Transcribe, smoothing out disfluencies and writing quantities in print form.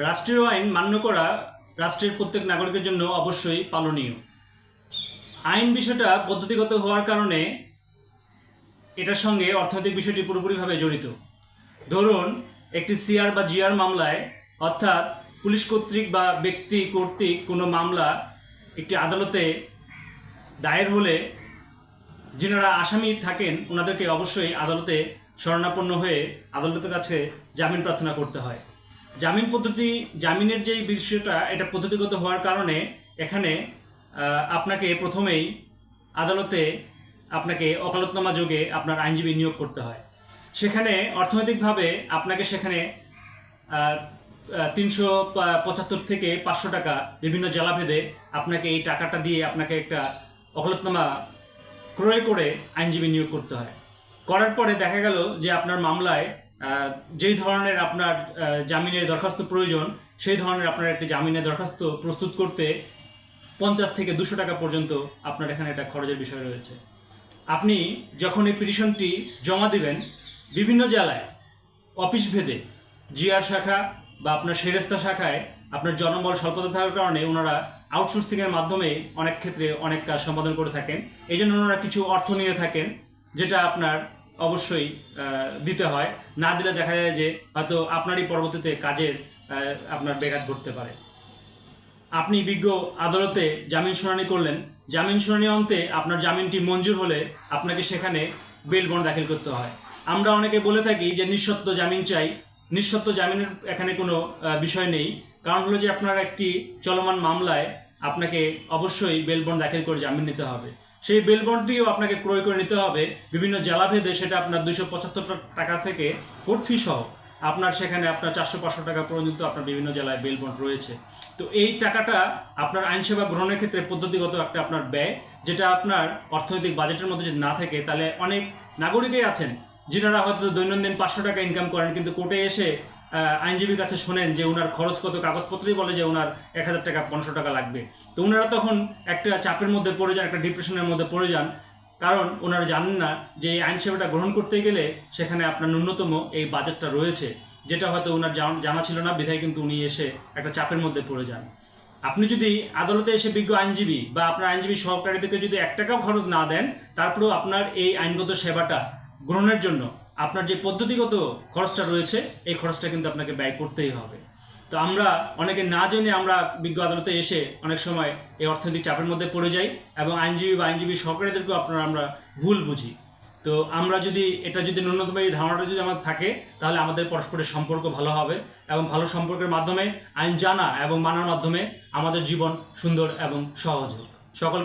রাষ্ট্রীয় আইন মান্য করা রাষ্ট্রের প্রত্যেক নাগরিকের জন্য অবশ্যই পালনীয়। আইন বিষয়টা পদ্ধতিগত হওয়ার কারণে এটার সঙ্গে অর্থনৈতিক বিষয়টি পুরোপুরিভাবে জড়িত। ধরুন, একটি সিআর বা জিআর মামলায়, অর্থাৎ পুলিশ কর্তৃক বা ব্যক্তি কর্তৃক কোনো মামলা একটি আদালতে দায়ের হলে যিনারা আসামি থাকেন ওনাদেরকে অবশ্যই আদালতে শরণাপন্ন হয়ে আদালতের কাছে জামিন প্রার্থনা করতে হয়। জামিনের যেই বিষয়টা, এটা পদ্ধতিগত হওয়ার কারণে এখানে আপনাকে প্রথমেই আদালতে আপনাকে ওকালতনামা যোগে আপনার আইনজীবী নিয়োগ করতে হয়। সেখানে অর্থনৈতিকভাবে আপনাকে সেখানে 375 থেকে 500 টাকা বিভিন্ন জেলাভেদে আপনাকে এই টাকাটা দিয়ে আপনাকে একটা ওকালতনামা ক্রয় করে আইনজীবী নিয়োগ করতে হয়। করার পরে দেখা গেল যে আপনার মামলায় যেই ধরনের আপনার জামিনের দরখাস্ত প্রয়োজন, সেই ধরনের আপনার একটি জামিনের দরখাস্ত প্রস্তুত করতে 50 থেকে 200 টাকা পর্যন্ত আপনার এখানে একটা খরচের বিষয় রয়েছে। আপনি যখন এই পিটিশনটি জমা দিবেন, বিভিন্ন জেলায় অফিস ভেদে জিআর শাখা বা আপনার সেরেস্তা শাখায় আপনার জনবল স্বল্পতা থাকার কারণে ওনারা আউটসোর্সিংয়ের মাধ্যমে অনেক ক্ষেত্রে অনেক কাজ সম্পাদন করে থাকেন। এই জন্য ওনারা কিছু অর্থ নিয়ে থাকেন, যেটা আপনার অবশ্যই দিতে হয়। না দিলে দেখা যায় যে হয়তো আপনারই পরবর্তীতে কাজের আপনার ব্যাঘাত ঘটতে পারে। আপনি বিজ্ঞ আদালতে জামিন শুনানি করলেন, জামিন শুনানি অন্তে আপনার জামিনটি মঞ্জুর হলে আপনাকে সেখানে বেল বন্ড দাখিল করতে হয়। আমরা অনেকে বলে থাকি যে নিঃশর্ত জামিন চাই। নিঃশর্ত জামিনের এখানে কোনো বিষয় নেই। কারণ হলো যে আপনার একটি চলমান মামলায় আপনাকে অবশ্যই বেল বন্ড দাখিল করে জামিন নিতে হবে। সেই বেল বন্ডটিও আপনাকে ক্রয় করে নিতে হবে বিভিন্ন জেলাভেদে। সেটা আপনার 275 টাকা থেকে কোর্ট ফি সহ আপনার সেখানে আপনার 400-500 টাকা পর্যন্ত আপনার বিভিন্ন জেলায় বেল বন্ড রয়েছে। তো এই টাকাটা আপনার আইনসেবা গ্রহণের ক্ষেত্রে পদ্ধতিগত একটা আপনার ব্যয়, যেটা আপনার অর্থনৈতিক বাজেটের মধ্যে যদি না থাকে, তাহলে অনেক নাগরিকই আছেন যিনারা হয়তো দৈনন্দিন 500 টাকা ইনকাম করেন, কিন্তু কোর্টে এসে আইনজীবীর কাছে শোনেন যে ওনার খরচ কত, কাগজপত্রই বলে যে ওনার 1000 টাকা 500 টাকা লাগবে। তো ওনারা তখন একটা চাপের মধ্যে পড়ে যান, একটা ডিপ্রেশনের মধ্যে পড়ে যান। কারণ ওনারা জানেন না যে এই আইন সেবাটা গ্রহণ করতে গেলে সেখানে আপনার ন্যূনতম এই বাজেটটা রয়েছে, যেটা হয়তো ওনার জানা ছিল না, বিধায় কিন্তু উনি এসে একটা চাপের মধ্যে পড়ে যান। আপনি যদি আদালতে এসে বিজ্ঞ আইনজীবী বা আপনার আইনজীবী সহকারীদেরকে যদি 1 টাকাও খরচ না দেন, তারপরেও আপনার এই আইনগত সেবাটা গ্রহণের জন্য আপনার যে পদ্ধতিগত খরচটা রয়েছে, এই খরচটা কিন্তু আপনাকে ব্যয় করতেই হবে। তো আমরা অনেকে না জেনে আমরা বিজ্ঞ আদালতে এসে অনেক সময় এই অর্থনৈতিক চাপের মধ্যে পড়ে যাই এবং আইনজীবী বা আইনজীবী সহকারীদেরকেও আমরা ভুল বুঝি। তো আমরা যদি ন্যূনতম এই ধারণাটা যদি আমাদের থাকে, তাহলে আমাদের পরস্পরের সম্পর্ক ভালো হবে এবং ভালো সম্পর্কের মাধ্যমে আইন জানা এবং মানার মাধ্যমে আমাদের জীবন সুন্দর এবং সহজ হোক। সকল